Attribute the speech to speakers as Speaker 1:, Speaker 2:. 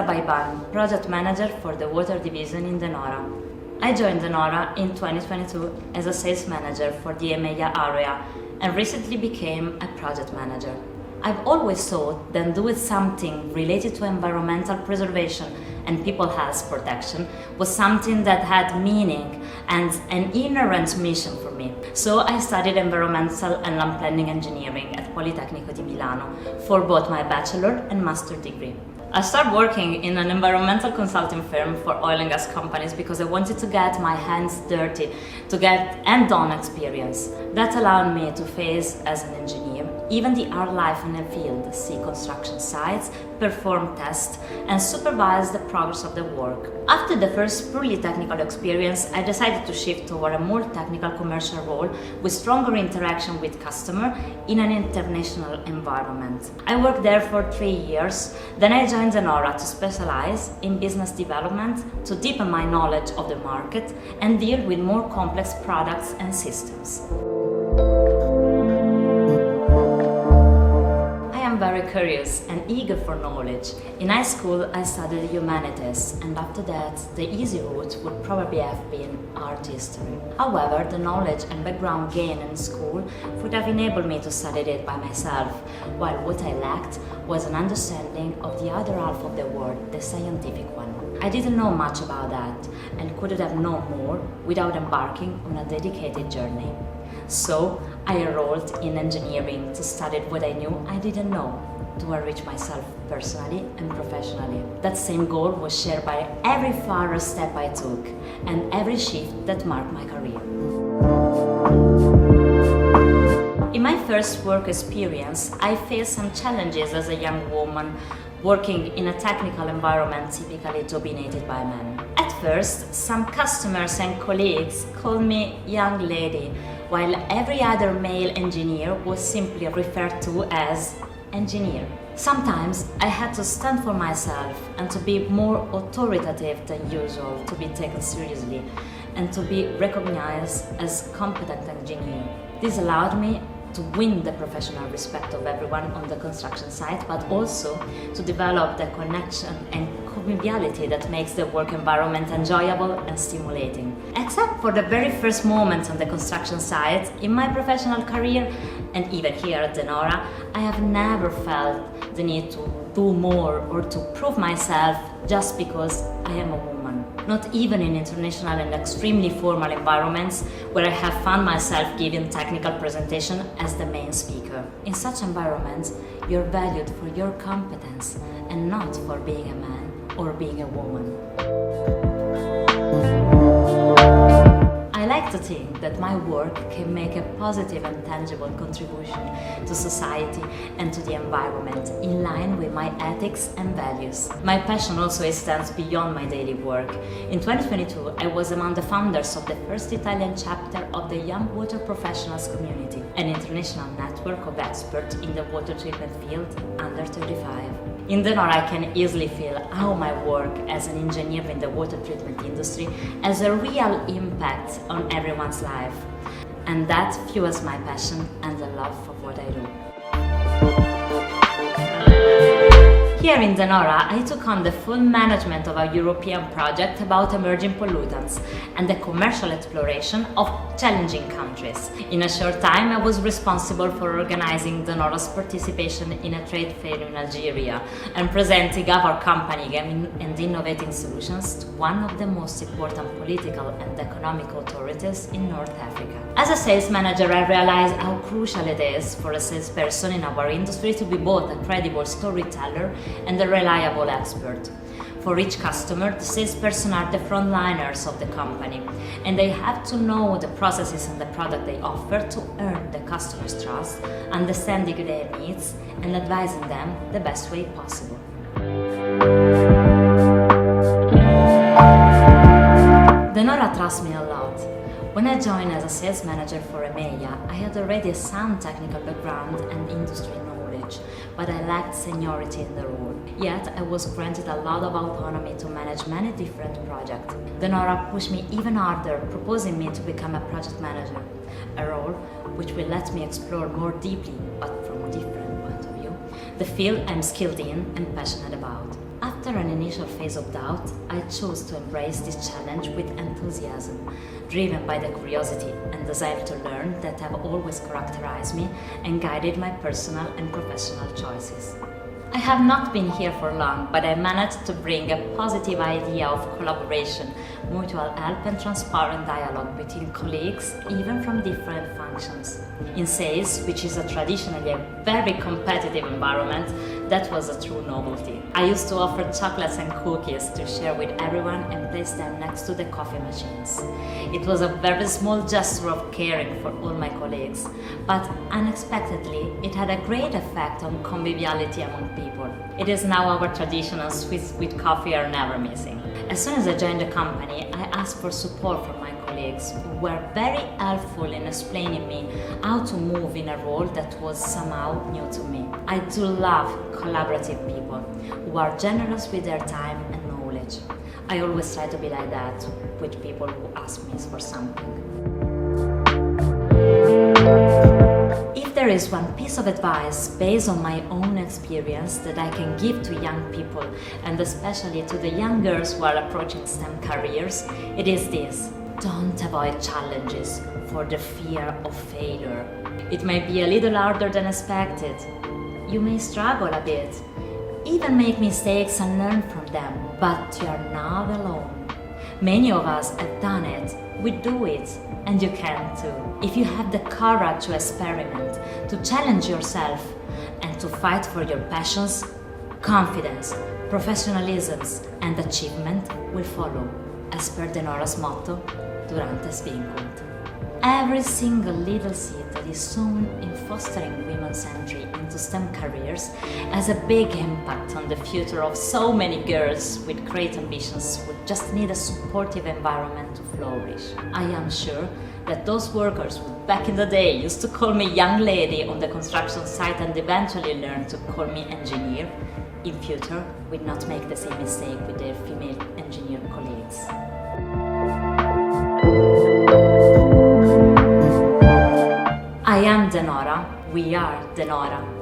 Speaker 1: Bayebane, Project Manager for the Water Division in Nora. I joined Nora in 2022 as a Sales Manager for the EMEA area and recently became a Project Manager. I've always thought that doing something related to environmental preservation and people health protection was something that had meaning and an inherent mission for me. So I studied environmental and land planning engineering at Politecnico di Milano for both my bachelor and master degree. I started working in an environmental consulting firm for oil and gas companies because I wanted to get my hands dirty, to get hands-on experience. That allowed me to face as an engineer even the hard life in the field, see construction sites, perform tests, and supervise the progress of the work. After the first purely technical experience, I decided to shift toward a more technical commercial role with stronger interaction with customers in an international environment. I worked there for 3 years, then I joined Nora to specialize in business development, to deepen my knowledge of the market and deal with more complex products and systems. I am very curious and eager for knowledge. In high school, I studied humanities, and after that, the easy route would probably have been art history. However, the knowledge and background gained in school would have enabled me to study it by myself, while what I lacked was an understanding of the other half of the world, the scientific one. I didn't know much about that, and couldn't have known more without embarking on a dedicated journey. So I enrolled in engineering to study what I knew I didn't know, to enrich myself personally and professionally. That same goal was shared by every further step I took and every shift that marked my career. In my first work experience, I faced some challenges as a young woman working in a technical environment typically dominated by men. At first, some customers and colleagues called me young lady, while every other male engineer was simply referred to as engineer. Sometimes I had to stand for myself and to be more authoritative than usual to be taken seriously and to be recognized as competent engineer. This allowed me to win the professional respect of everyone on the construction site, but also to develop the connection and conviviality that makes the work environment enjoyable and stimulating. Except for the very first moments on the construction site, in my professional career, and even here at Nora, I have never felt the need to do more or to prove myself just because I am a woman. Not even in international and extremely formal environments where I have found myself giving technical presentation as the main speaker. In such environments, you're valued for your competence and not for being a man or being a woman. I like to think that my work can make a positive and tangible contribution to society and to the environment in line with my ethics and values. My passion also extends beyond my daily work. In 2022, I was among the founders of the first Italian chapter of the Young Water Professionals Community, an international network of experts in the water treatment field under 35. In Nora, I can easily feel how my work as an engineer in the water treatment industry has a real impact on everyone's life. And that fuels my passion and the love for what I do. Here in Nora, I took on the full management of a European project about emerging pollutants and the commercial exploration of challenging countries. In a short time, I was responsible for organizing Nora's participation in a trade fair in Algeria and presenting our company and innovating solutions to one of the most important political and economic authorities in North Africa. As a sales manager, I realized how crucial it is for a salesperson in our industry to be both a credible storyteller and a reliable expert. For each customer, the salesperson are the frontliners of the company, and they have to know the processes and the product they offer to earn the customer's trust, understanding their needs and advising them the best way possible. Nora trusts me a lot. When I joined as a sales manager for EMEA, I had already a sound technical background and industry knowledge, but I lacked seniority in the role. Yet I was granted a lot of autonomy to manage many different projects. Nora pushed me even harder, proposing me to become a project manager, a role which will let me explore more deeply, but from a different point of view, the field I'm skilled in and passionate about. After After an initial phase of doubt, I chose to embrace this challenge with enthusiasm, driven by the curiosity and desire to learn that have always characterized me and guided my personal and professional choices. I have not been here for long, but I managed to bring a positive idea of collaboration, mutual help and transparent dialogue between colleagues, even from different functions. In sales, which is traditionally a very competitive environment, that was a true novelty. I used to offer chocolates and cookies to share with everyone and place them next to the coffee machines. It was a very small gesture of caring for all my colleagues, but unexpectedly, it had a great effect on conviviality among people. It is now our tradition, and sweets with coffee are never missing. As soon as I joined the company, I asked for support from my colleagues, who were very helpful in explaining me how to move in a role that was somehow new to me. I do love collaborative people who are generous with their time and knowledge. I always try to be like that with people who ask me for something. If there is one piece of advice based on my own experience that I can give to young people, and especially to the young girls who are approaching STEM careers, it is this: don't avoid challenges for the fear of failure. It may be a little harder than expected. You may struggle a bit, even make mistakes and learn from them, but you are not alone. Many of us have done it, we do it, and you can too. If you have the courage to experiment, to challenge yourself, and to fight for your passions, confidence, professionalism, and achievement will follow, as per the Nora's motto, Durante Svincult. Every single little seed that is sown in fostering women's entry into STEM careers has a big impact on the future of so many girls with great ambitions who just need a supportive environment to flourish. I am sure that those workers who back in the day used to call me young lady on the construction site and eventually learned to call me engineer, in future will not make the same mistake with their female engineer colleagues. I am the Nora, we are the Nora.